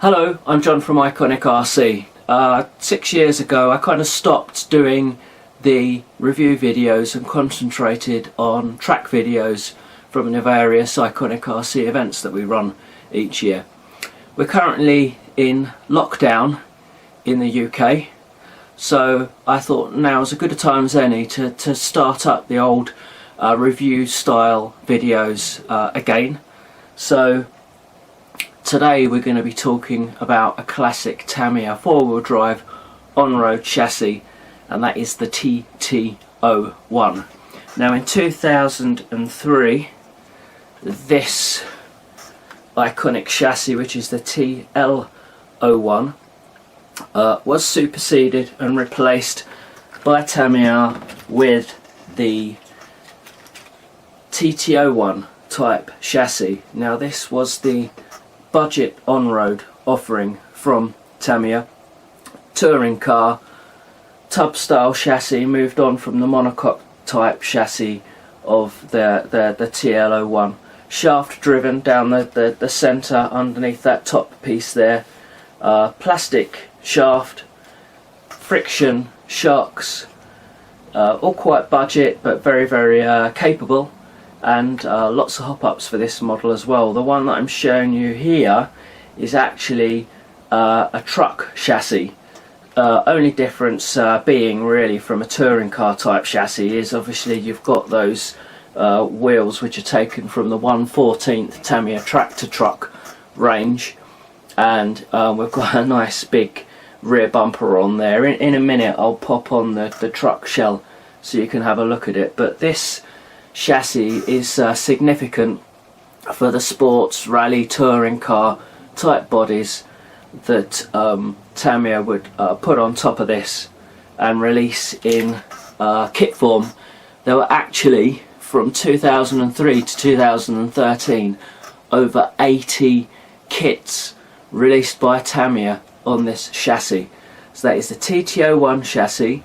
Hello, I'm John from IconicRC. 6 years ago I kind of stopped doing the review videos and concentrated on track videos from the various IconicRC events that we run each year. We're currently in lockdown in the UK, so I thought now is as good a time as any to start up the old review style videos again. So today we're going to be talking about a classic Tamiya four-wheel drive on-road chassis, and that is the TT-01. Now in 2003 this iconic chassis, which is the TL01, was superseded and replaced by Tamiya with the TT-01 type chassis. Now this was the budget on-road offering from Tamiya. Touring car, tub style chassis, moved on from the monocoque type chassis of the TL01. Shaft driven down the centre underneath that top piece there. Plastic shaft, friction shocks, all quite budget but very capable, and lots of hop-ups for this model as well. The one that I'm showing you here is actually a truck chassis. Only difference being really from a touring car type chassis is obviously you've got those wheels which are taken from the 1/14 Tamiya tractor truck range, and we've got a nice big rear bumper on there. In a minute I'll pop on the truck shell so you can have a look at it, but this chassis is significant for the sports, rally, touring car type bodies that Tamiya would put on top of this and release in kit form. There were actually, from 2003 to 2013, over 80 kits released by Tamiya on this chassis. So that is the TT-01 chassis,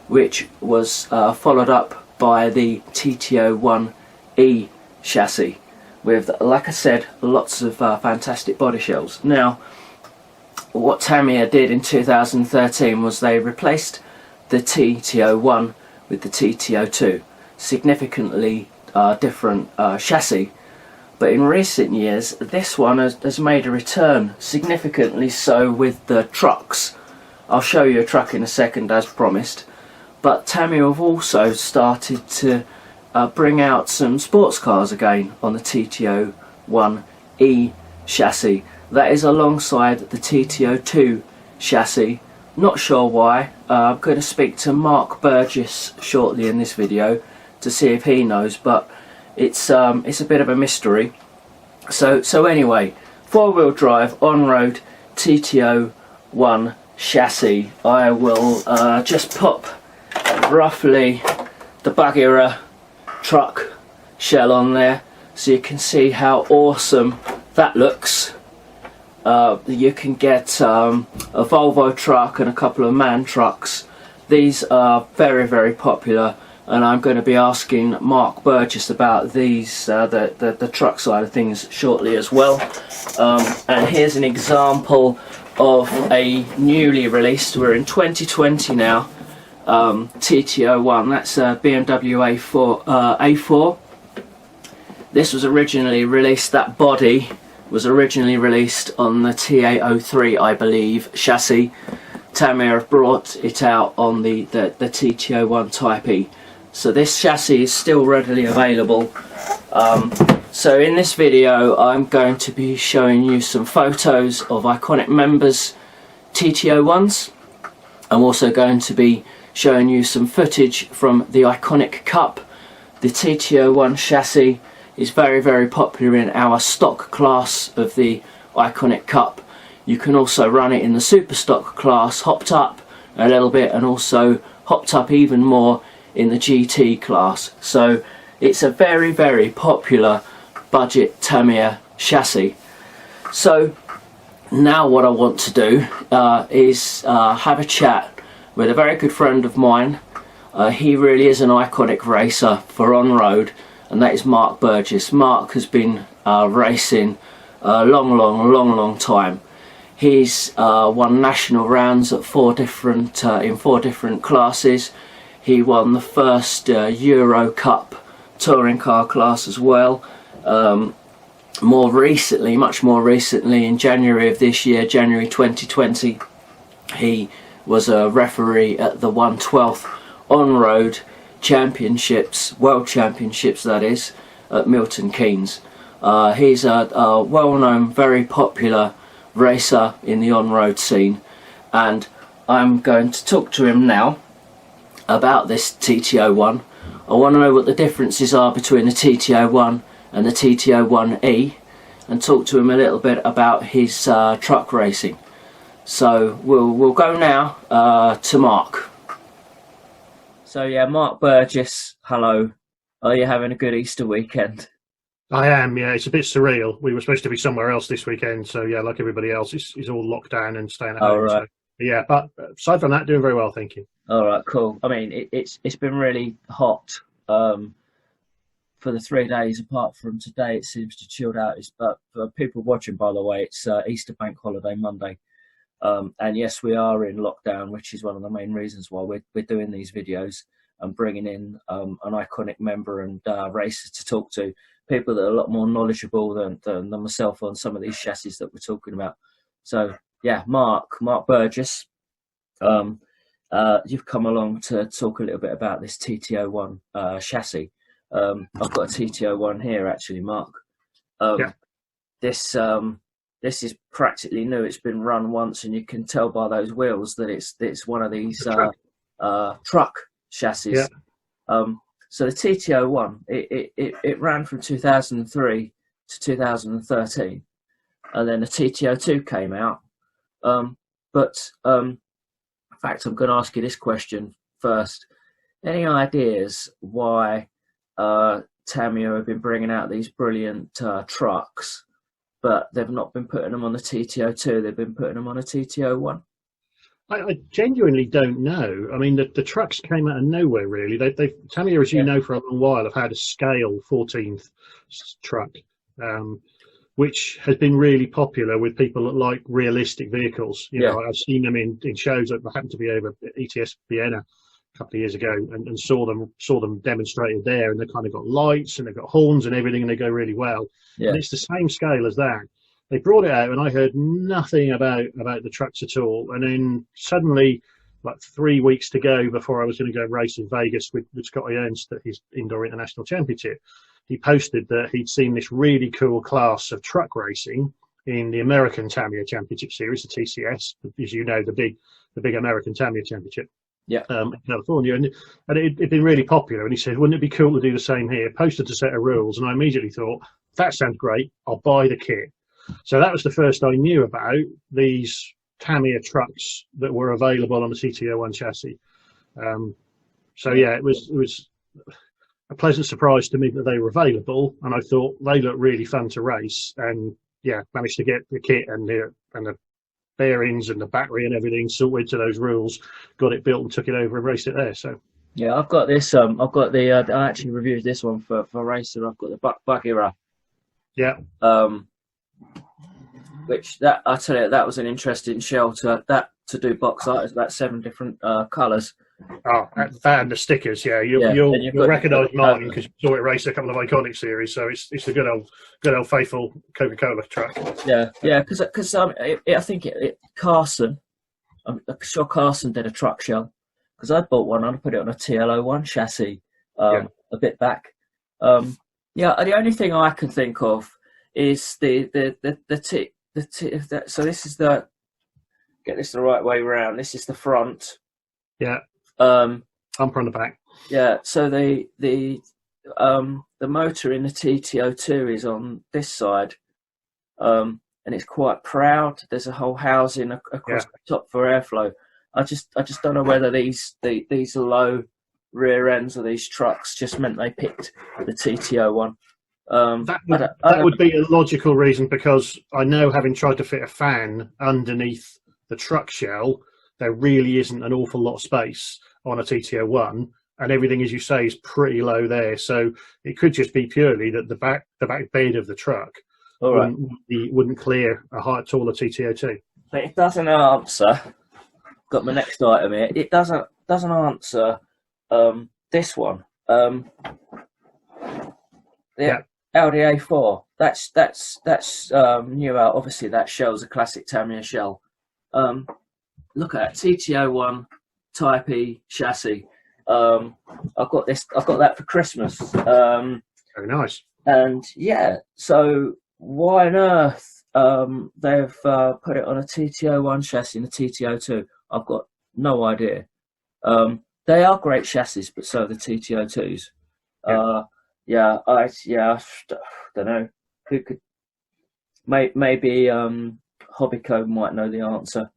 which was followed up by the TT-01E chassis with, like I said, lots of fantastic body shells. Now what Tamiya did in 2013 was they replaced the TT-01 with the TT-02, significantly different chassis, but in recent years this one has made a return, significantly so, with the trucks. I'll show you a truck in a second as promised. But Tamiya have also started to bring out some sports cars again on the TT-01E chassis. That is alongside the TT-02 chassis. Not sure why. I'm going to speak to Mark Burgess shortly in this video to see if he knows, but it's a bit of a mystery. So anyway, four-wheel drive on-road TT-01 chassis. I will just pop roughly the Byard truck shell on there so you can see how awesome that looks. You can get a Volvo truck and a couple of MAN trucks. These are very popular, and I'm going to be asking Mark Burgess about these, the truck side of things, shortly as well. And here's an example of a newly released, we're in 2020 now, TT-01. That's a BMW A4. This was originally released, that body was originally released on the TA-03, I believe, chassis. Tamiya have brought it out on the TT-01 Type E. So this chassis is still readily available. So in this video I'm going to be showing you some photos of Iconic members' TT-01s. I'm also going to be showing you some footage from the Iconic Cup. The TT-01 chassis is very popular in our stock class of the Iconic Cup. You can also run it in the super stock class, hopped up a little bit, and also hopped up even more in the GT class. So it's a very popular budget Tamiya chassis. So now what I want to do is have a chat with a very good friend of mine. He really is an iconic racer for on-road, and that is Mark Burgess. Mark has been racing a long time. He's won national rounds at in four different classes. He won the first Euro Cup touring car class as well. More recently, much more recently, in January of this year, January 2020, he was a referee at the 112th on-road championships, world championships that is, at Milton Keynes. He's a well-known, very popular racer in the on-road scene, and I'm going to talk to him now about this TT-01. I want to know what the differences are between the TT-01 and the TT-01E, and talk to him a little bit about his truck racing. So we'll go now to Mark. So yeah, Mark Burgess, hello. Are you having a good Easter weekend? I am, yeah. It's a bit surreal. We were supposed to be somewhere else this weekend, so yeah, like everybody else, it's all locked down and staying at home. Right. So, yeah, but aside from that, doing very well, thank you. All right, cool. I mean, it's been really hot for the 3 days. Apart from today, it seems to chilled out. But for people watching, by the way, it's Easter bank holiday Monday, and yes, we are in lockdown, which is one of the main reasons why we're doing these videos and bringing in an iconic member and racers to talk to. People that are a lot more knowledgeable than myself on some of these chassis that we're talking about. So yeah, Mark Burgess, you've come along to talk a little bit about this TT-01 chassis. I've got a TT-01 here actually, Mark. Yeah. This is practically new. It's been run once, and you can tell by those wheels that it's one of these truck chassis. Yeah. So the TT-01, it ran from 2003 to 2013, and then the TT-02 came out. But in fact, I'm going to ask you this question first. Any ideas why Tamiya have been bringing out these brilliant trucks, but they've not been putting them on the TT-02, they've been putting them on a TT-01? I genuinely don't know. I mean, the trucks came out of nowhere, really. Tamiya, as you know, for a long while, have had a scale 14th truck, which has been really popular with people that like realistic vehicles. You know, I've seen them in shows. That happened to be over at ETS Vienna a couple of years ago, and saw them demonstrated there, and they've kind of got lights and they've got horns and everything, and they go really well. Yeah. And it's the same scale as that. They brought it out, and I heard nothing about the trucks at all. And then suddenly, like 3 weeks to go before I was going to go race in Vegas with Scotty Ernst at his indoor international championship, he posted that he'd seen this really cool class of truck racing in the American Tamiya Championship Series, the TCS, as you know, the big American Tamiya Championship. Yeah. In California, and it'd been really popular. And he said, "Wouldn't it be cool to do the same here?" Posted a set of rules, and I immediately thought, "That sounds great. I'll buy the kit." So that was the first I knew about these Tamiya trucks that were available on the TT-01 chassis. So yeah, it was a pleasant surprise to me that they were available, and I thought they looked really fun to race. And yeah, managed to get the kit and the bearings and the battery and everything sorted to those rules, got it built and took it over and raced it there. So yeah, I've got this. I've got the. I actually reviewed this one for Racer. I've got the Byard. Yeah. Which I tell you, that was an interesting shell to do box art. It's about 7 different colours. Oh, and the stickers, yeah. You'll recognise mine because you saw it race a couple of iconic series. So it's a good old faithful Coca-Cola truck. Yeah, because I think Carson. I'm sure Carson did a truck shell because I bought one and I put it on a TL-01 chassis a bit back. The only thing I can think of is so this is the, get this the right way around. This is the front. Yeah. Bumper on the back. Yeah. So the motor in the TT-02 is on this side, and it's quite proud. There's a whole housing across the top for airflow. I just don't know whether these low rear ends of these trucks just meant they picked the TT-01. That would be a logical reason, because I know, having tried to fit a fan underneath the truck shell, there really isn't an awful lot of space on a TT-01, and everything, as you say, is pretty low there. So it could just be purely that the back bed of the truck wouldn't clear a taller TT-02. but it doesn't answer. Got my next item here. It doesn't answer this one. The Audi A4. That's new out. Obviously, that shell's a classic Tamiya shell. Look at that TT-01 Type E chassis. I've got that for Christmas. Very nice. And yeah, so why on earth they've put it on a TT-01 chassis and a TT-02? I've got no idea. They are great chassis, but so are the TT-02s. I don't know. Who could? Maybe Hobbyco might know the answer.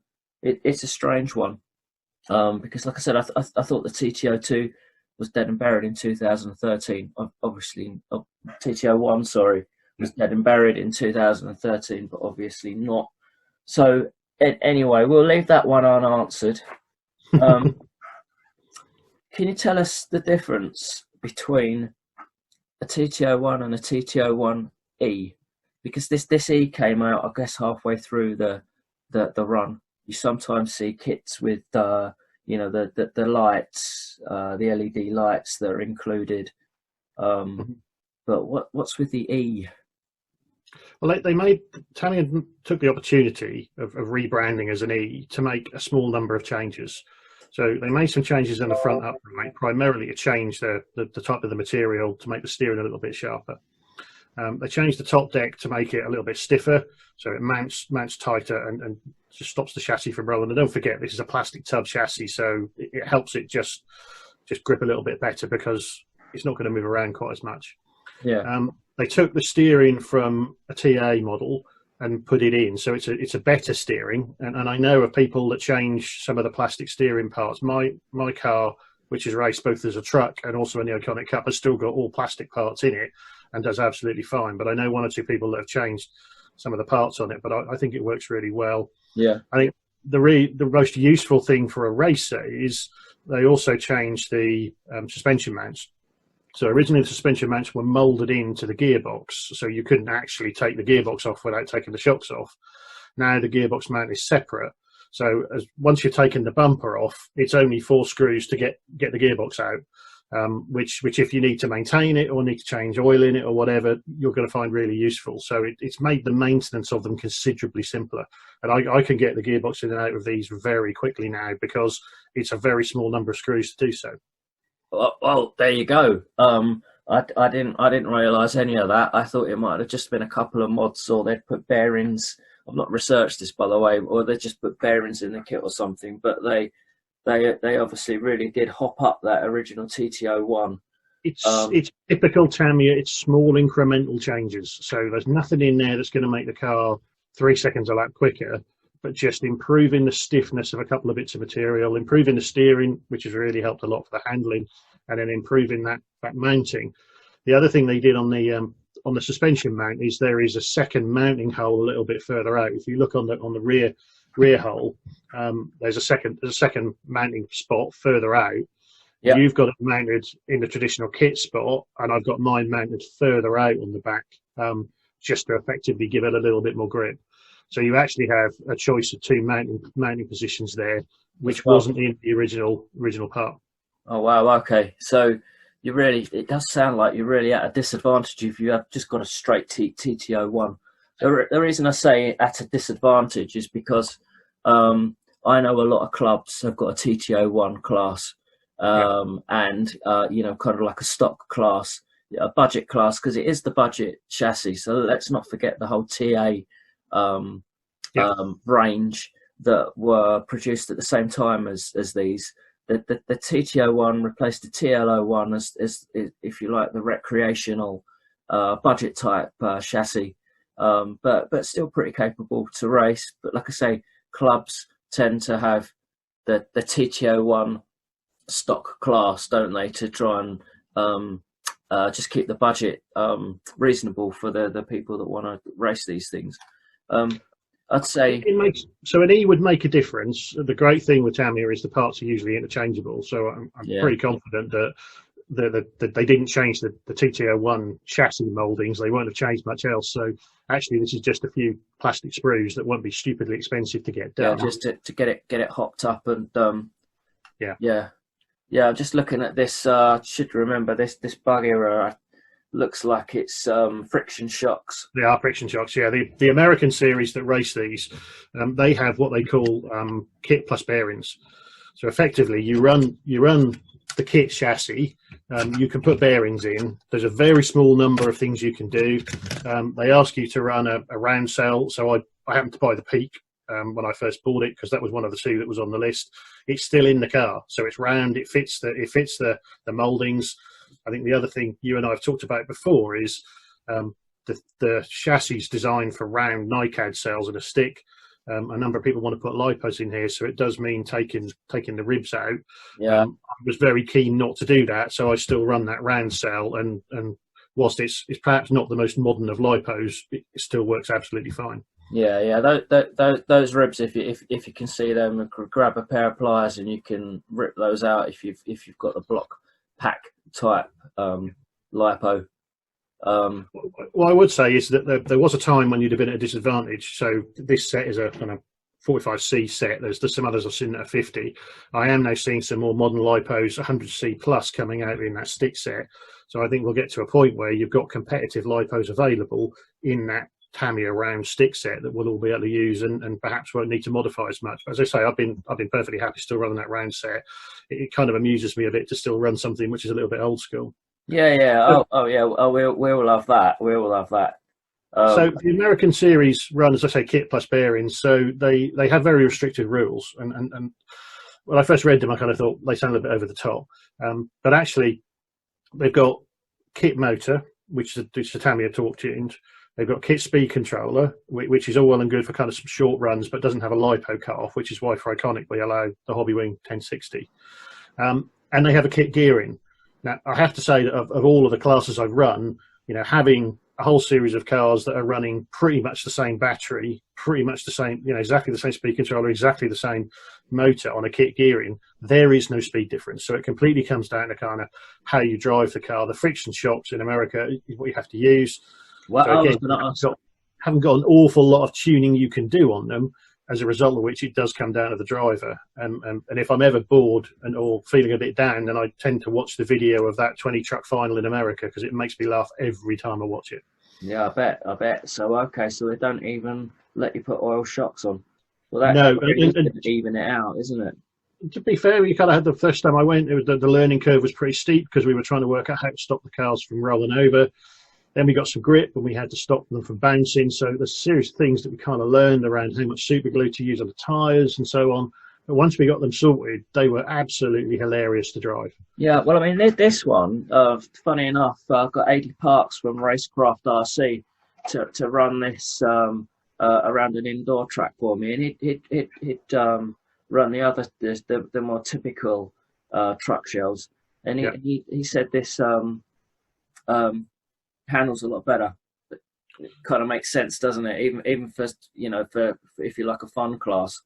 It's a strange one, because, like I said, I thought the TT-02 was dead and buried in 2013. Obviously, TT-01, sorry, was dead and buried in 2013, but obviously not. So anyway, we'll leave that one unanswered. Can you tell us the difference between a TT-01 and a TT-01E? Because this E came out, I guess, halfway through the run. You sometimes see kits with the lights, the LED lights that are included. But what's with the E? Well, Tamiya took the opportunity of rebranding as an E to make a small number of changes. So they made some changes in the front upright, primarily to change the type of the material to make the steering a little bit sharper. They changed the top deck to make it a little bit stiffer, so it mounts tighter and just stops the chassis from rolling. And don't forget, this is a plastic tub chassis, so it helps it just grip a little bit better because it's not going to move around quite as much. Yeah. They took the steering from a TA model and put it in, so it's a better steering. And I know of people that change some of the plastic steering parts. My car, which is raced both as a truck and also in the Iconic Cup, has still got all plastic parts in it and does absolutely fine. But I know one or two people that have changed some of the parts on it, but I think it works really well. Yeah. I think the most useful thing for a racer is they also changed the suspension mounts. So originally the suspension mounts were moulded into the gearbox, so you couldn't actually take the gearbox off without taking the shocks off. Now the gearbox mount is separate. So once you've taken the bumper off, it's only 4 screws to get the gearbox out, which if you need to maintain it or need to change oil in it or whatever, you're going to find really useful. So it's made the maintenance of them considerably simpler. And I can get the gearbox in and out of these very quickly now because it's a very small number of screws to do so. Well, there you go. I didn't realise any of that. I thought it might have just been a couple of mods, or they'd put bearings. I've not researched this, by the way, or they just put bearings in the kit or something. But they obviously really did hop up that original TT-01. It's typical Tamiya. It's small incremental changes. So there's nothing in there that's going to make the car 3 seconds a lap quicker, but just improving the stiffness of a couple of bits of material, improving the steering, which has really helped a lot for the handling, and then improving that mounting. The other thing they did on the suspension mount is there is a second mounting hole a little bit further out. If you look on the rear hole, there's a second mounting spot further out. Yep. You've got it mounted in the traditional kit spot, and I've got mine mounted further out on the back, just to effectively give it a little bit more grip. So you actually have a choice of 2 mounting positions there, which wasn't in the original part. Oh wow! Okay, so it does sound like you're really at a disadvantage if you have just got a straight TT-01. The reason I say at a disadvantage is because I know a lot of clubs have got a TT-01 class, and kind of like a stock class, a budget class, because it is the budget chassis. So let's not forget the whole TA range that were produced at the same time as these. The TT-01 replaced the TL-01 as, if you like, the recreational budget type chassis, but still pretty capable to race. But like I say, clubs tend to have the TT-01 stock class, don't they, to try and just keep the budget reasonable for the people that want to race these things. I'd say so an E would make a difference. The great thing with Tamiya is the parts are usually interchangeable, so I'm pretty confident that they didn't change the TT-01 chassis mouldings. They won't have changed much else. So actually, this is just a few plastic sprues that won't be stupidly expensive to get done. Yeah, just to get it hopped up and yeah. I'm just looking at this. Should remember this Byard looks like it's friction shocks. They are friction shocks. Yeah, the American series that race these, they have what they call kit plus bearings. So effectively, you run the kit chassis. You can put bearings in. There's a very small number of things you can do. They ask you to run a round cell. So I happened to buy the Peak when I first bought it because that was one of the two that was on the list. It's still in the car, so it's round. It fits the mouldings. I think the other thing you and I have talked about before is the chassis is designed for round NiCad cells and a stick. A number of people want to put lipos in here, so it does mean taking the ribs out. Yeah, I was very keen not to do that, so I still run that round cell. And whilst it's perhaps not the most modern of lipos, it still works absolutely fine. Yeah. Those ribs, if you can see them, grab a pair of pliers and you can rip those out if you've got a block pack type lipo. What I would say is that there was a time when you'd have been at a disadvantage. So this set is a kind of 45C set. There's some others I've seen that are 50. I am now seeing some more modern lipos, 100C plus, coming out in that stick set. So I think we'll get to a point where you've got competitive lipos available in that Tamiya round stick set that we'll all be able to use and perhaps won't need to modify as much. But as I say, I've been perfectly happy still running that round set. It kind of amuses me a bit to still run something which is a little bit old school. Yeah. We'll love that. We'll love that. So the American series run, as I say, kit plus bearings. So they have very restricted rules. And when I first read them, I kind of thought they sound a bit over the top. But actually, they've got kit motor, which is the Tamiya torque tuned. They've got kit speed controller, which is all well and good for kind of some short runs, but doesn't have a lipo cut-off, which is why for Iconic we allow the Hobbywing 1060. And they have a kit gearing. Now, I have to say that of all of the classes I've run, having a whole series of cars that are running pretty much the same battery, pretty much the same, exactly the same speed controller, exactly the same motor on a kit gearing, there is no speed difference. So it completely comes down to kind of how you drive the car. The friction shocks in America is what you have to use. Well, so again, haven't got an awful lot of tuning you can do on them, as a result of which it does come down to the driver. And if I'm ever bored or feeling a bit down, then I tend to watch the video of that 20 truck final in America because it makes me laugh every time I watch it. Yeah, I bet. So they don't even let you put oil shocks on. Well, that's even it out, isn't it? To be fair, you kind of had the first time I went, it was the learning curve was pretty steep because we were trying to work out how to stop the cars from rolling over. Then we got some grip and we had to stop them from bouncing. So there's a series of things that we kind of learned around how much super glue to use on the tyres and so on. But once we got them sorted, they were absolutely hilarious to drive. Yeah, well, I mean, this one, funny enough, I've got 80 Parks from Racecraft RC to run this around an indoor track for me. And he'd run the more typical truck shells. And he said this handles a lot better. It kind of makes sense, doesn't it? Even for if you like a fun class.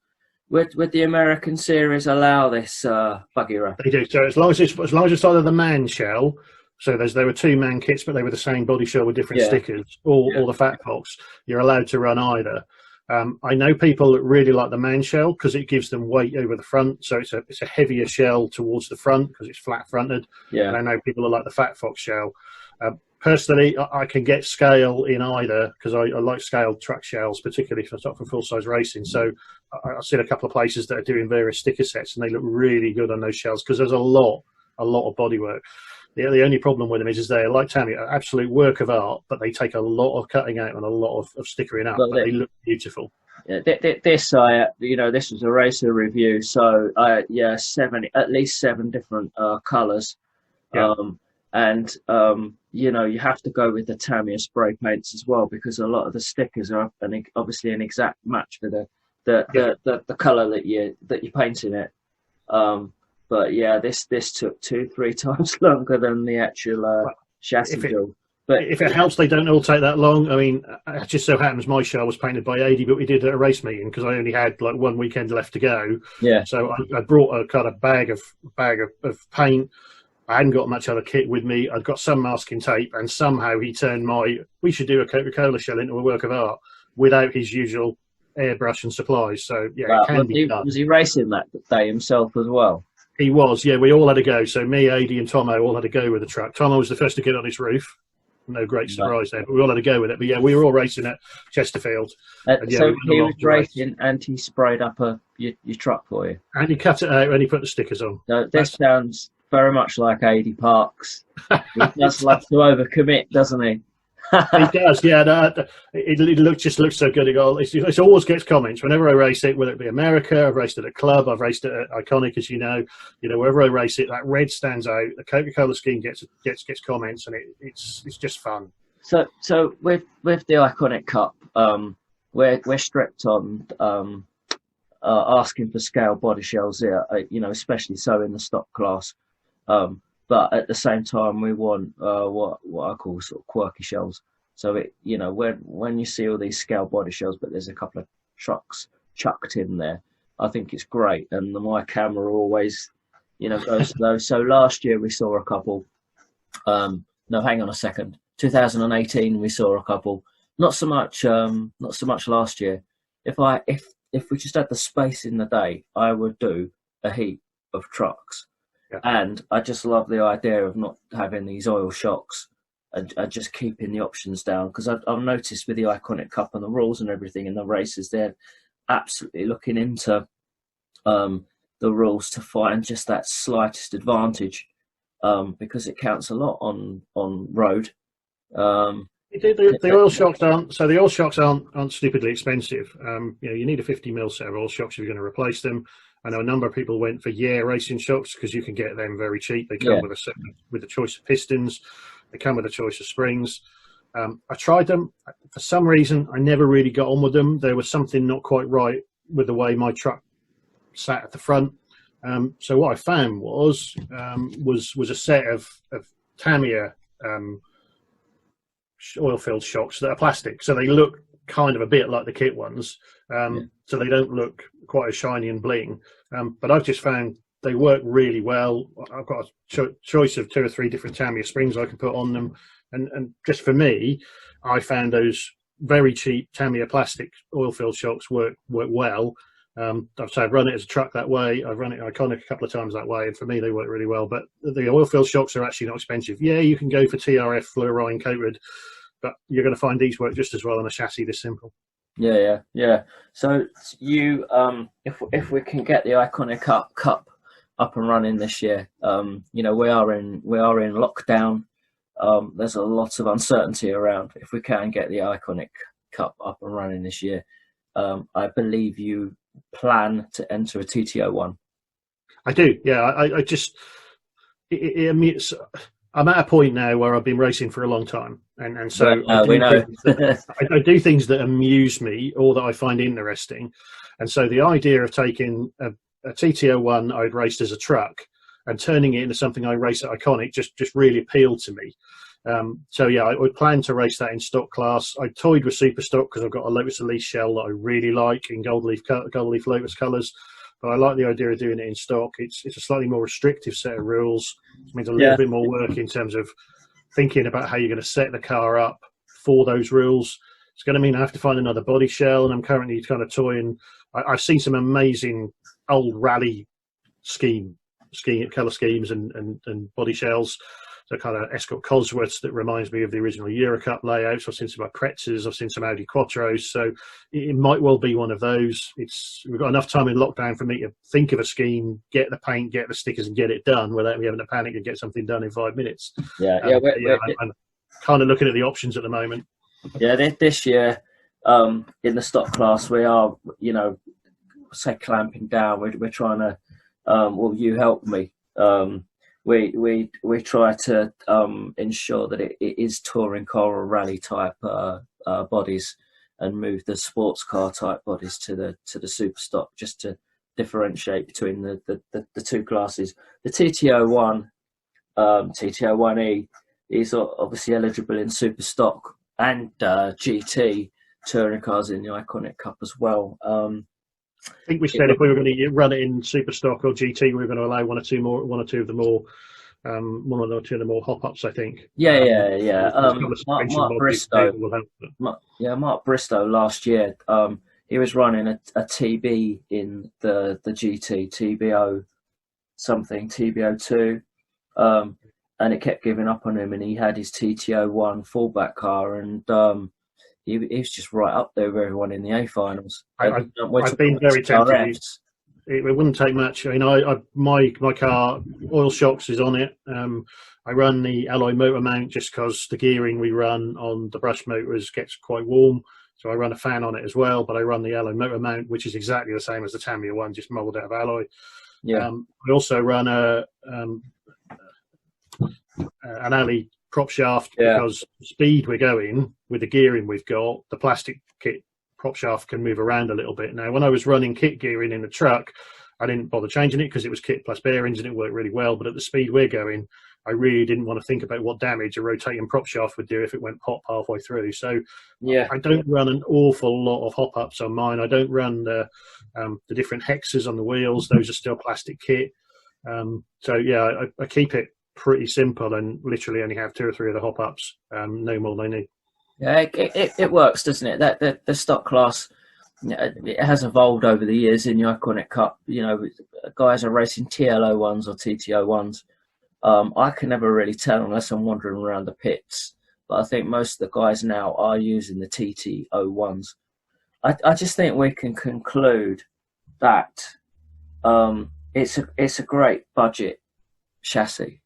Would the American series allow this Byard? They do. So as long as it's either the man shell, so there were two man kits, but they were the same body shell with different stickers, or the Fat Fox, you're allowed to run either. I know people that really like the man shell because it gives them weight over the front, so it's a heavier shell towards the front because it's flat fronted. Yeah. And I know people that like the Fat Fox shell. Personally, I can get scale in either because I like scaled truck shells, particularly for full-size racing. So I've seen a couple of places that are doing various sticker sets, and they look really good on those shells because there's a lot of bodywork. The only problem with them is they're like Tamiya, an absolute work of art, but they take a lot of cutting out and a lot of stickering up, but they look beautiful. Yeah, this was a racer review, so at least 7 different colours. Yeah. You have to go with the Tamiya spray paints as well because a lot of the stickers are obviously an exact match for the colour that you're painting it. But yeah, this took 2-3 times longer than the actual chassis build. But if it helps, they don't all take that long. I mean, it just so happens my shell was painted by 80, but we did it at a race meeting because I only had like 1 weekend left to go. Yeah. So I brought a kind of bag of paint. I hadn't got much other kit with me. I'd got some masking tape, and somehow he turned we should do a Coca-Cola shell into a work of art without his usual airbrush and supplies. So yeah, Wow. it can be done. Was he racing that day himself as well? He was, yeah. We all had a go. So me, Adi, and Tomo all had a go with the truck. Tomo was the first to get on his roof. No great surprise there, but we all had a go with it. But yeah, we were all racing at Chesterfield. So he was racing and he sprayed up your truck for you? And he cut it out and he put the stickers on. This sounds very much like Adi Parks. He does love to overcommit, doesn't he? He does, yeah. It just looks so good. It always gets comments whenever I race it, whether it be America, I've raced it at Club, I've raced it at Iconic, as you know. Wherever I race it, that red stands out. The Coca-Cola scheme gets comments, and it's just fun. So with the Iconic Cup, we're strict on asking for scale body shells here, especially so in the stock class. But at the same time, we want what I call sort of quirky shells. So when you see all these scale body shells, but there's a couple of trucks chucked in there, I think it's great. And my camera always, goes to those. So last year we saw a couple. No, hang on a second. 2018 we saw a couple. Not so much last year. If we just had the space in the day, I would do a heap of trucks. Yeah. And I just love the idea of not having these oil shocks and just keeping the options down, because I've noticed with the Iconic Cup and the rules and everything in the races, they're absolutely looking into the rules to find just that slightest advantage, because it counts a lot on road. The oil shocks aren't so. The oil shocks aren't stupidly expensive. You need a 50mm set of oil shocks if you're going to replace them. I know a number of people went for racing shocks because you can get them very cheap. They come with a choice of pistons. They come with a choice of springs. I tried them. For some reason, I never really got on with them. There was something not quite right with the way my truck sat at the front. So what I found was a set of Tamiya oil-filled shocks that are plastic. So they look kind of a bit like the kit ones. So they don't look quite as shiny and bling. But I've just found they work really well. I've got a choice of 2 or 3 different Tamiya springs I can put on them. And just for me, I found those very cheap Tamiya plastic oil-filled shocks work well. I've run it as a truck that way. I've run it Iconic a couple of times that way, and for me they work really well. But the oil-filled shocks are actually not expensive. Yeah, you can go for TRF fluorine coated, but you're going to find these work just as well on a chassis this simple. Yeah. So you, if we can get the Iconic Cup up and running this year, we are in lockdown. There's a lot of uncertainty around. If we can get the Iconic Cup up and running this year, I believe you plan to enter a TT-01. I do, yeah. I just, I'm at a point now where I've been racing for a long time, and so I do things that amuse me or that I find interesting, and so the idea of taking a TT-01 I'd raced as a truck and turning it into something I race at Iconic just really appealed to me. So yeah, I would plan to race that in stock class. I toyed with super stock because I've got a Lotus Elise shell that I really like in gold leaf Lotus colours, but I like the idea of doing it in stock. It's a slightly more restrictive set of rules. It means a little bit more work in terms of thinking about how you're going to set the car up for those rules. It's going to mean I have to find another body shell, and I'm currently kind of toying. I've seen some amazing old rally colour schemes and body shells. So kind of Escort Cosworths that reminds me of the original Eurocup layouts. I've seen some Pretzes, I've seen some Audi Quattros. So it might well be one of those. We've got enough time in lockdown for me to think of a scheme, get the paint, get the stickers, and get it done without me having to panic and get something done in 5 minutes. I'm kind of looking at the options at the moment. Yeah, this year in the stock class we are, clamping down. We're trying to. You help me. We try to ensure that it is touring car or rally type bodies, and move the sports car type bodies to the super stock, just to differentiate between the two classes. The TT-01, TT-01E is obviously eligible in super stock and GT touring cars in the Iconic Cup as well. I think we said if we were going to run it in super stock or GT, we were going to allow one or two of the more one or two of the more hop-ups, I think. Yeah. Mark Bristow. Mark Bristow last year. He was running a TB in the GT TBO something TB02, and it kept giving up on him. And he had his TT-01 fallback car, and he was just right up there with everyone in the A finals. I've been very tempted. It wouldn't take much. I mean, my car, oil shocks is on it. I run the alloy motor mount just because the gearing we run on the brush motors gets quite warm. So I run a fan on it as well, but I run the alloy motor mount, which is exactly the same as the Tamiya one, just molded out of alloy. Yeah. I also run an alley prop shaft because the speed we're going with the gearing we've got, the plastic kit prop shaft can move around a little bit. Now, when I was running kit gearing in the truck, I didn't bother changing it because it was kit plus bearings and it worked really well. But at the speed we're going, I really didn't want to think about what damage a rotating prop shaft would do if it went pop halfway through. So I don't run an awful lot of hop-ups on mine. I don't run the different hexes on the wheels. Those are still plastic kit. I keep it pretty simple and literally only have 2 or 3 of the hop-ups, no more than I need. Yeah, it works, doesn't it? That the stock class, it has evolved over the years in the Iconic Cup. You know, guys are racing TL-01s or TT-01s. I can never really tell unless I'm wandering around the pits. But I think most of the guys now are using the TT-01s. I just think we can conclude that it's a great budget chassis,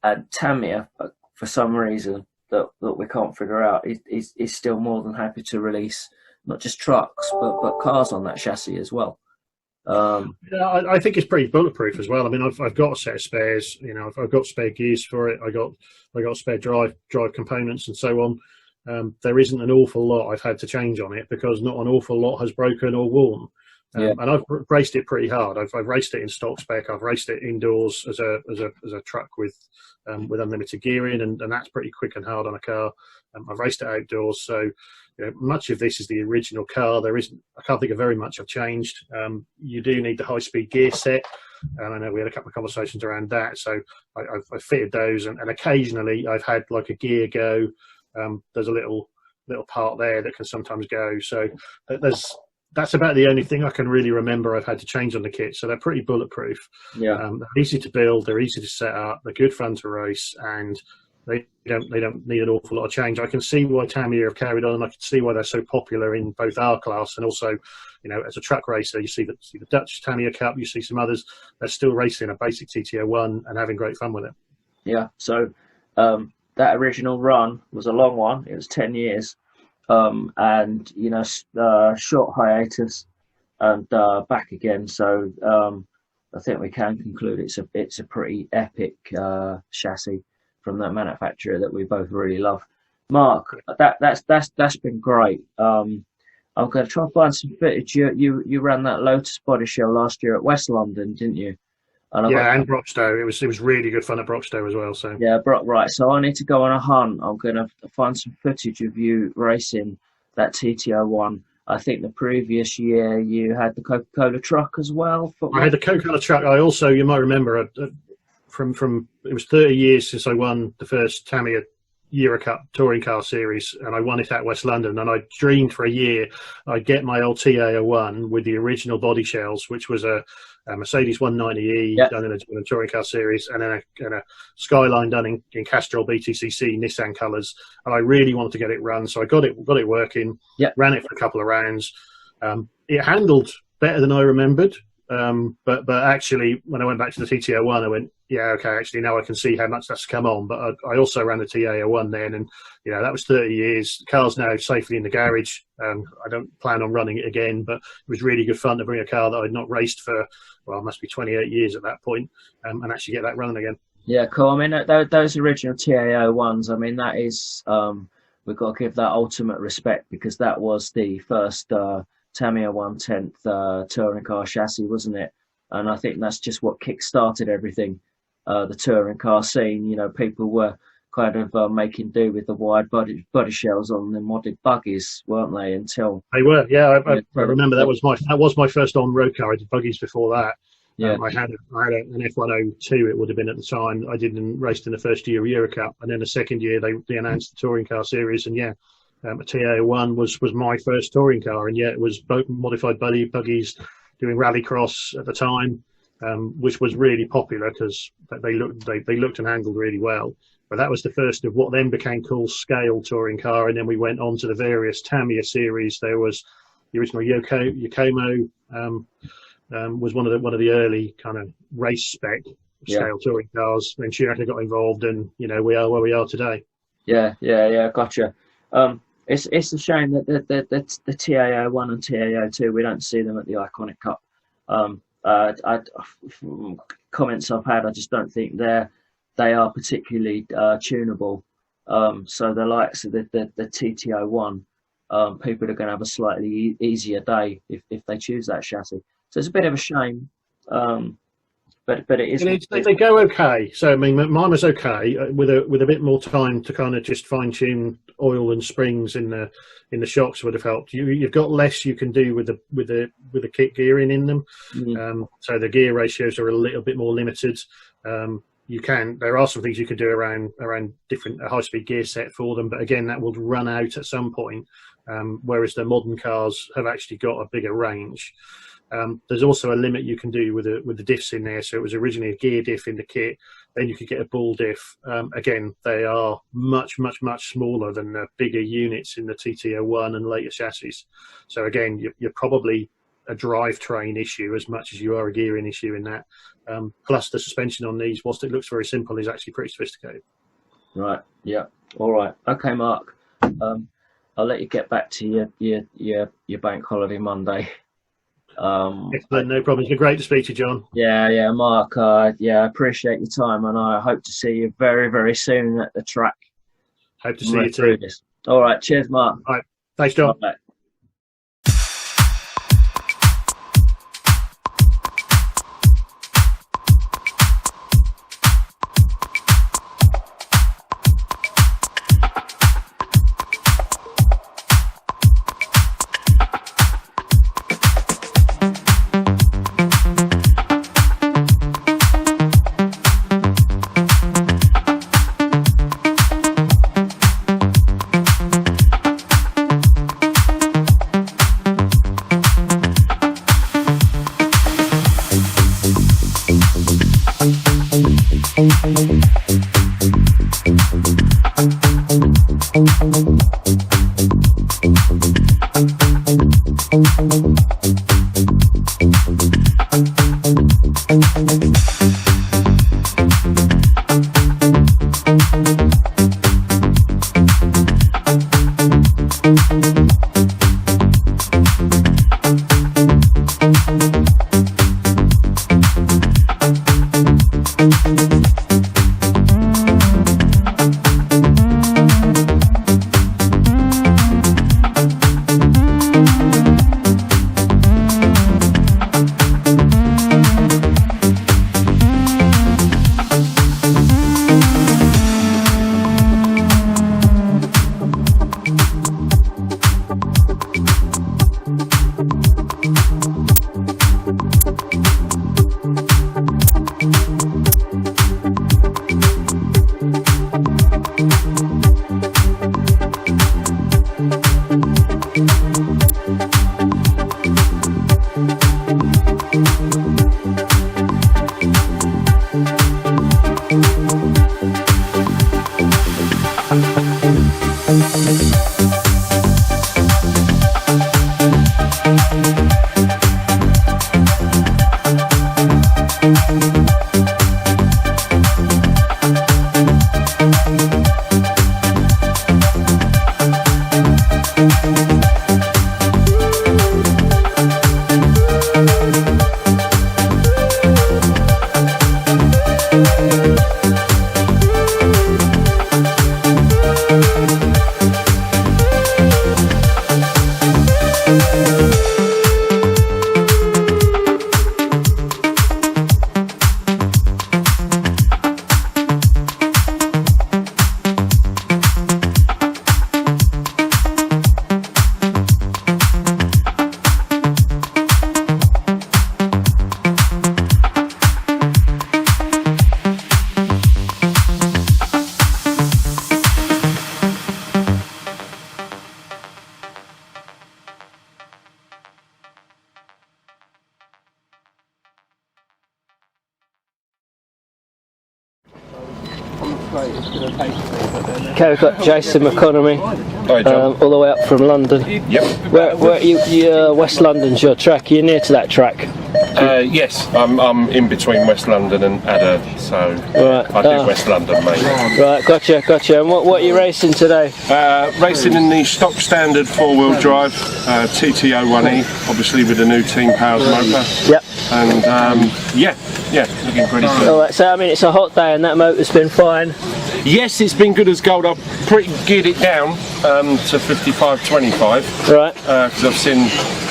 and Tamiya, for some reason that we can't figure out, is still more than happy to release not just trucks but cars on that chassis as well. I think it's pretty bulletproof as well. I mean, I've got a set of spares. You know, I've got spare gears for it. I got spare drive components and so on. There isn't an awful lot I've had to change on it because not an awful lot has broken or worn. And I've raced it pretty hard. I've raced it in stock spec. I've raced it indoors as a truck with unlimited gearing, and that's pretty quick and hard on a car. I've raced it outdoors, so much of this is the original car. I can't think of very much I've changed. You do need the high-speed gear set, and I know we had a couple of conversations around that. So I've fitted those, and occasionally I've had like a gear go. There's a little part there that can sometimes go. So that's about the only thing I can really remember I've had to change on the kit. So they're pretty bulletproof. Yeah, they're easy to build. They're easy to set up. They're good fun to race, and they don't need an awful lot of change. I can see why Tamiya have carried on. I can see why they're so popular in both our class and also, as a truck racer. You see the Dutch Tamiya Cup. You see some others. They're still racing a basic TT-01 and having great fun with it. Yeah. So that original run was a long one. It was 10 years. And short hiatus and back again. So I think we can conclude it's a pretty epic chassis from that manufacturer that we both really love. Mark, that's been great. I'm going to try and find some footage. You ran that Lotus body shell last year at West London, didn't you? And Broxtowe. It was really good fun at Broxtowe as well. So right. So I need to go on a hunt. I'm going to find some footage of you racing that TT-01. I think the previous year you had the Coca-Cola truck as well. I had the Coca-Cola truck. I also, you might remember, from it was 30 years since I won the first Tamiya Euro Cup touring car series, and I won it at West London. And I dreamed for a year I'd get my old TA-01 with the original body shells, which was a Mercedes 190E done in a touring car series, and then a Skyline done in Castrol BTCC Nissan colours. And I really wanted to get it run, so I got it working. Ran it for a couple of rounds. It handled better than I remembered. But actually, when I went back to the TT-01, I went, actually now I can see how much that's come on. But I also ran the TA-01 then, and that was 30 years. The car's now safely in the garage. I don't plan on running it again, but it was really good fun to bring a car that I'd not raced for, it must be 28 years at that point, and actually get that running again. Yeah, cool. I mean, those original TA-01s, I mean, that is, we've got to give that ultimate respect, because that was the first Tamiya 1/10 touring car chassis, wasn't it? And I think that's just what kick-started everything, the touring car scene. People were kind of making do with the wide body shells on the modded buggies, weren't they? Until they were, I remember that was my first on-road car. I did buggies before that, Yeah. I had an F102, it would have been at the time. I didn't race in the first year of Euro Cup, and then the second year they announced the touring car series, and a TT-01 was my first touring car, and it was both modified buggies doing rallycross at the time, which was really popular because they looked and handled really well. But that was the first of what then became called scale touring car, and then we went on to the various Tamiya series. There was the original Yokomo. Was one of the early kind of race spec scale touring cars. Then Stuart got involved, and we are where we are today. Yeah, gotcha. It's a shame that the TT-01 and TT-02 we don't see them at the Iconic Cup. From comments I've had, I just don't think they are particularly tunable. So the likes of the TT-01, people are going to have a slightly easier day if they choose that chassis. So it's a bit of a shame, but it is. They go okay. So I mean, mine was okay with a bit more time to kind of just fine tune oil and springs in the shocks would have helped. You've got less you can do with the kit gearing in them. So the gear ratios are a little bit more limited. There are some things you can do around different high speed gear set for them, but again that will run out at some point. Whereas the modern cars have actually got a bigger range. There's also a limit you can do with the diffs in there. So it was originally a gear diff in the kit. Then you could get a ball diff. Again, they are much, much, much smaller than the bigger units in the TT-01 and later chassis. So again, you're probably a drivetrain issue as much as you are a gearing issue in that. Plus the suspension on these, whilst it looks very simple, is actually pretty sophisticated. Right. Yeah. All right. Okay, Mark. I'll let you get back to your bank holiday Monday. Excellent, no problem. It's been great to speak to you, John. Yeah, Mark. I appreciate your time, and I hope to see you very, very soon at the track. Hope to see you too. All right, cheers, Mark. All right, thanks, John. Bye. Okay, we've got Jason McConomy, Hi, John. all the way up from London. Yep. Where West London's your track? You're near to that track. Yes, I'm in between West London and Adder, so Right. I do West London, mate. Right, gotcha. And what are you racing today? Racing in the stock standard four-wheel drive TT-01E, obviously with the new Team Powers motor. Yep. And yeah, looking pretty good. All right. So I mean, it's a hot day, and that motor's been fine. Yes, it's been good as gold. I've pretty geared it down to 55-25. Right. Because I've seen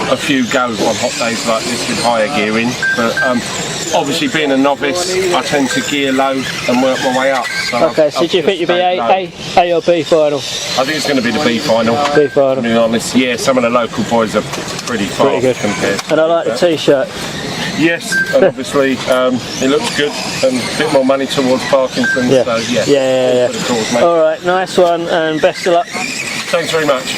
a few go on hot days like this with higher gearing, but obviously being a novice, I tend to gear low and work my way up. So Okay, so do you think you'll be A or B final? I think it's going to be the B final. B final. To be honest, yeah, some of the local boys are pretty fast good. compared. And I like the t-shirt. Yes, and obviously it looks good and a bit more money towards Parkinson's. Yeah. So yeah. Yeah. For the cause, mate. All right, nice one, and best of luck. Thanks very much.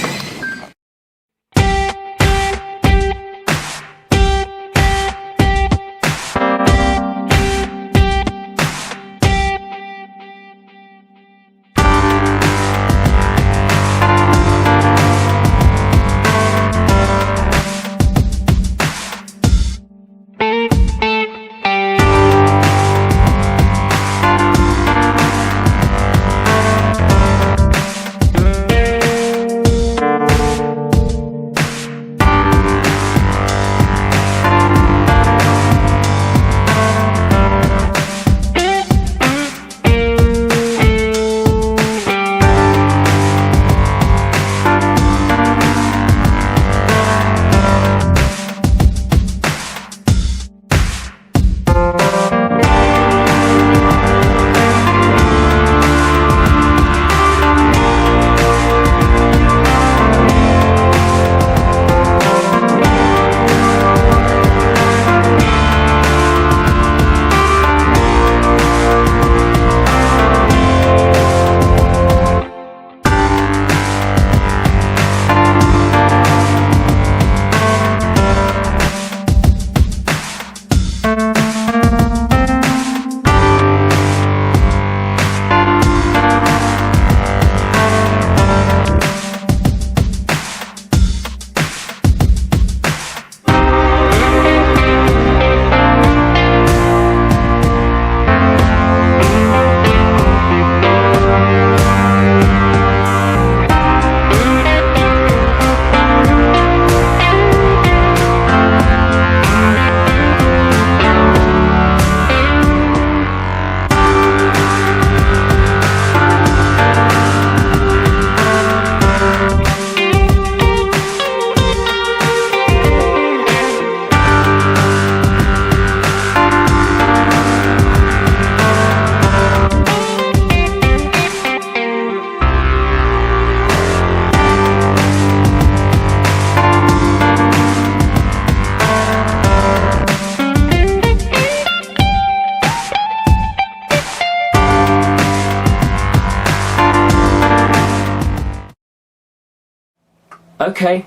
Okay,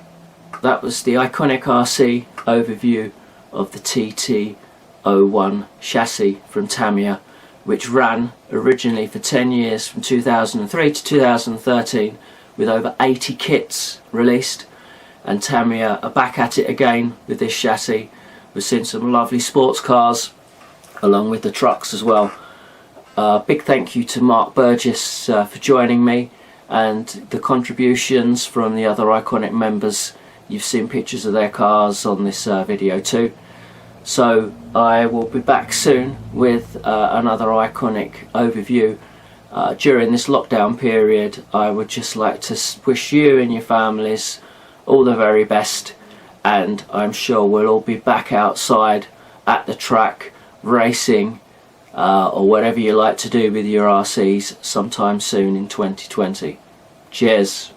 that was the IconicRC overview of the TT-01 chassis from Tamiya, which ran originally for 10 years from 2003 to 2013 with over 80 kits released, and Tamiya are back at it again with this chassis. We've seen some lovely sports cars along with the trucks as well. Big thank you to Mark Burgess for joining me, and the contributions from the other Iconic members. You've seen pictures of their cars on this video too. So I will be back soon with another Iconic overview. During this lockdown period, I would just like to wish you and your families all the very best, and I'm sure we'll all be back outside at the track racing or whatever you like to do with your RCs sometime soon in 2020. Cheers.